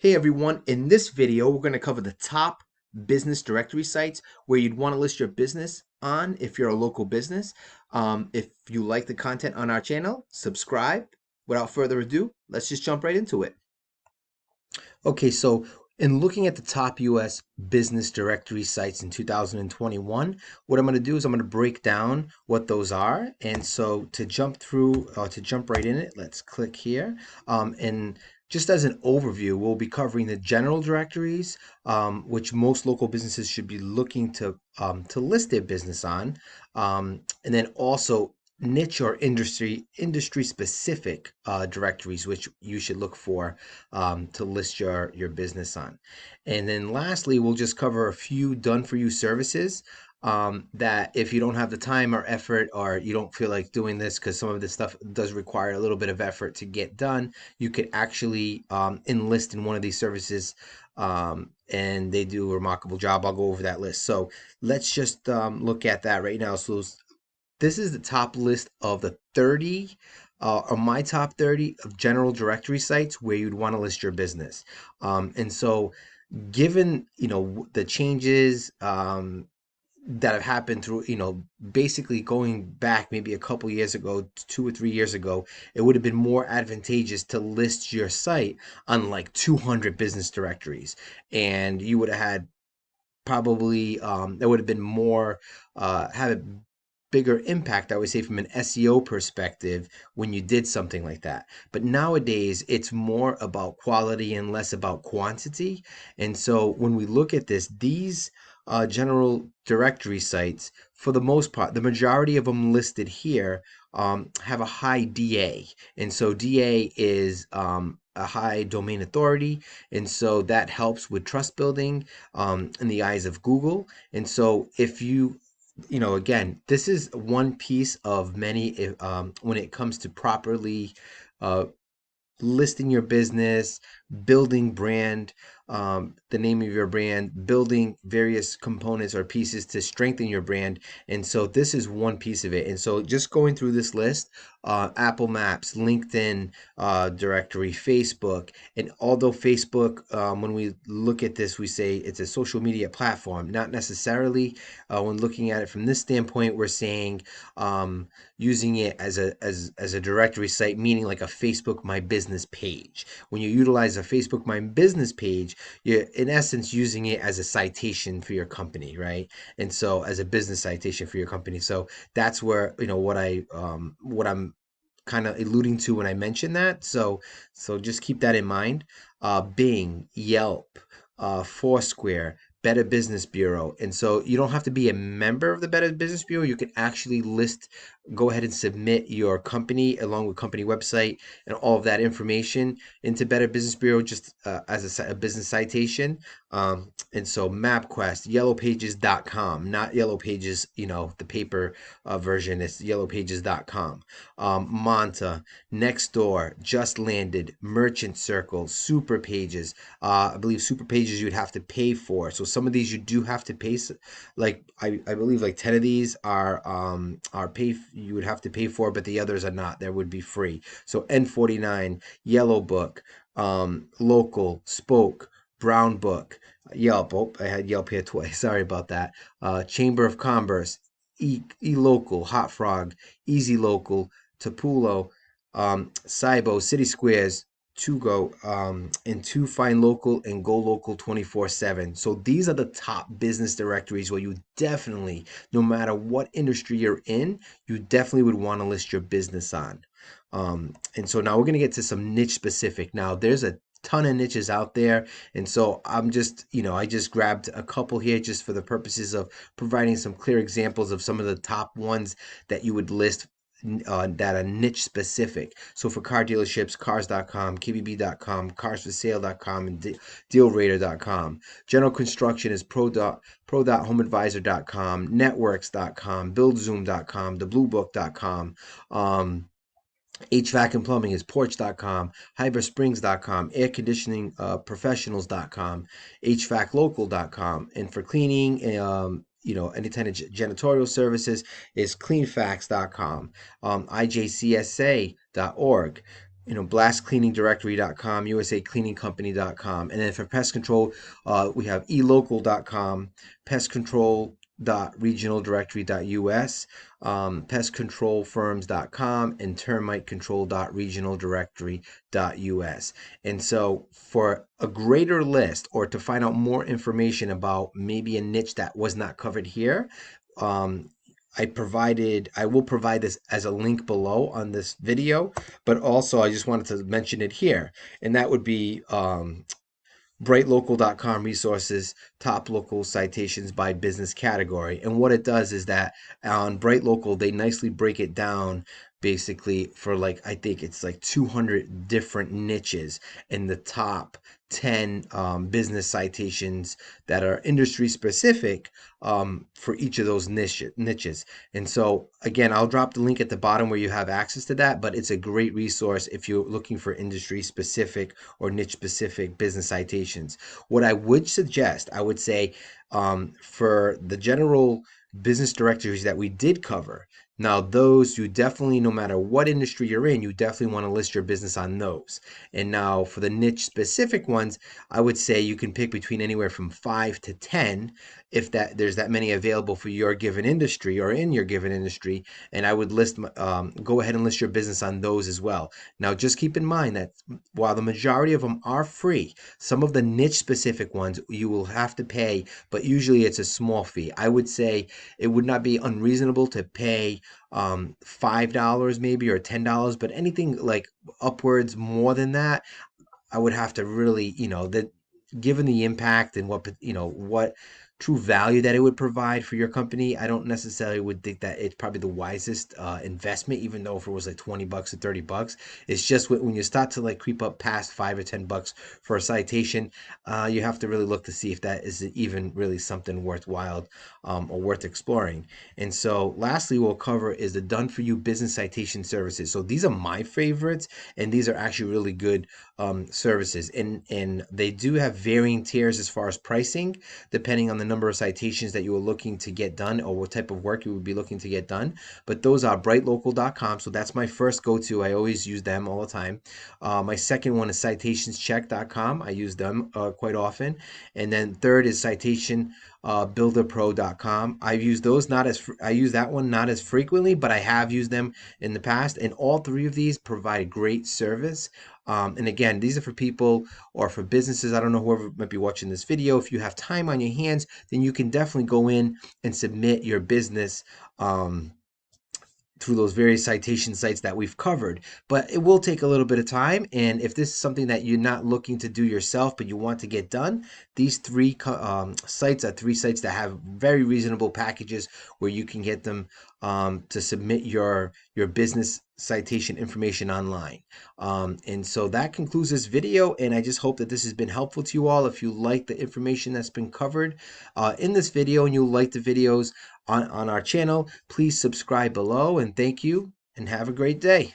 Hey everyone, in this video we're going to cover the top business directory sites where you'd want to list your business on if you're a local business. If you like the content on our channel, subscribe. Without further ado, let's just jump right into it. Okay, so in looking at the top US business directory sites in 2021, what I'm going to do is I'm going to break down what those are. And so to jump right in it, let's click here. And just as an overview, we'll be covering the general directories, which most local businesses should be looking to list their business on, and then also niche or industry specific directories, which you should look for to list your business on. And then lastly, we'll just cover a few done for you services that if you don't have the time or effort, or you don't feel like doing this because some of this stuff does require a little bit of effort to get done, you could actually enlist in one of these services, and they do a remarkable job. I'll go over that list. So let's just look at that right now. So this is the top list of the 30 or my top 30 of general directory sites where you'd want to list your business. And so given, the changes that have happened through, basically going back maybe a couple years ago, 2 or 3 years ago, it would have been more advantageous to list your site on like 200 business directories. And you would have had probably, there would have been more, had a bigger impact, I would say, from an SEO perspective when you did something like that. But nowadays, it's more about quality and less about quantity. And so when we look at this, these general directory sites, for the most part, the majority of them listed here have a high DA. And so DA is a high domain authority. And so that helps with trust building in the eyes of Google. And so if again, this is one piece of many when it comes to properly uh, listing your business, building brand, the name of your brand, building various components or pieces to strengthen your brand. And so this is one piece of it. And so just going through this list, Apple Maps, LinkedIn directory, Facebook. And although Facebook, when we look at this, we say it's a social media platform, not necessarily. When looking at it from this standpoint, we're saying using it as a directory site, meaning like a Facebook My Business page. When you utilize a Facebook My Business page, you're in essence using it as a citation for your company, right? And so as a business citation for your company. So that's where, what I'm kind of alluding to when I mention that. So just keep that in mind. Bing, Yelp, Foursquare, Better Business Bureau. And so you don't have to be a member of the Better Business Bureau. You can actually go ahead and submit your company along with company website and all of that information into Better Business Bureau just as a business citation. And so MapQuest, yellowpages.com, not Yellow Pages, the paper version, it's yellowpages.com. Monta, Nextdoor, Just Landed, Merchant Circle, Super Pages. I believe Super Pages you'd have to pay for. So some of these you do have to pay. Like I believe like 10 of these are you would have to pay for, but the others are not. There would be free. So N49, Yellow Book, Local, Spoke, Brown Book, Yelp. Oh, I had Yelp here twice. Sorry about that. Chamber of Commerce, eLocal, Hot Frog, Easy Local, Tapulo, Cybo, City Squares, To Go, and To Find Local and Go Local 24/7. So these are the top business directories where you definitely, no matter what industry you're in, you definitely would want to list your business on. And so now we're going to get to some niche specific. Now there's a ton of niches out there, and so I just grabbed a couple here just for the purposes of providing some clear examples of some of the top ones that you would list that are niche specific. So for car dealerships, cars.com, kbb.com, carsforsale.com, and dealrater.com. General construction is pro.homeadvisor.com, networks.com, buildzoom.com, thebluebook.com. HVAC and plumbing is porch.com, hybersprings.com, air conditioning professionals.com, HVAClocal.com. And for cleaning, any kind of janitorial services is cleanfax.com, IJCSA.org. blastcleaningdirectory.com, usacleaningcompany.com. And then for pest control, we have elocal.com, pestcontrol.regionaldirectory.us, pestcontrolfirms.com, and termitecontrol.regionaldirectory.us. And so for a greater list or to find out more information about maybe a niche that was not covered here, um, I will provide this as a link below on this video, but also I just wanted to mention it here, and that would be brightlocal.com resources, top local citations by business category. And what it does is that on BrightLocal, they nicely break it down basically for like, I think it's like 200 different niches in the top 10 business citations that are industry specific for each of those niches. And so, again, I'll drop the link at the bottom where you have access to that, but it's a great resource if you're looking for industry specific or niche specific business citations. What I would suggest, I would say, for the general business directories that we did cover, now those you definitely, no matter what industry you're in, you definitely want to list your business on those. And now for the niche specific ones, I would say you can pick between anywhere from 5 to 10 if that there's that many available for your given industry or in your given industry. And I would go ahead and list your business on those as well. Now, just keep in mind that while the majority of them are free, some of the niche specific ones you will have to pay, but usually it's a small fee. I would say it would not be unreasonable to pay $5 maybe or $10, but anything like upwards more than that, I would have to really, that given the impact and what true value that it would provide for your company, I don't necessarily would think that it's probably the wisest investment, even though if it was like $20 or $30. It's just when you start to like creep up past $5 or $10 for a citation, you have to really look to see if that is even really something worthwhile or worth exploring. And so lastly, we'll cover is the done for you business citation services. So these are my favorites, and these are actually really good services, and they do have varying tiers as far as pricing depending on the number of citations that you are looking to get done or what type of work you would be looking to get done. But those are brightlocal.com, so that's my first go-to. I always use them all the time. My second one is citationscheck.com. I use them quite often. And then third is citationbuilderpro.com. I use that one not as frequently, but I have used them in the past, and all three of these provide great service. And again, these are for people or for businesses. I don't know, whoever might be watching this video. If you have time on your hands, then you can definitely go in and submit your business through those various citation sites that we've covered. But it will take a little bit of time. And if this is something that you're not looking to do yourself, but you want to get done, these three sites are three sites that have very reasonable packages where you can get them to submit your business citation information online. And so that concludes this video, and I just hope that this has been helpful to you all. If you like the information that's been covered in this video and you like the videos on our channel, please subscribe below, and thank you and have a great day.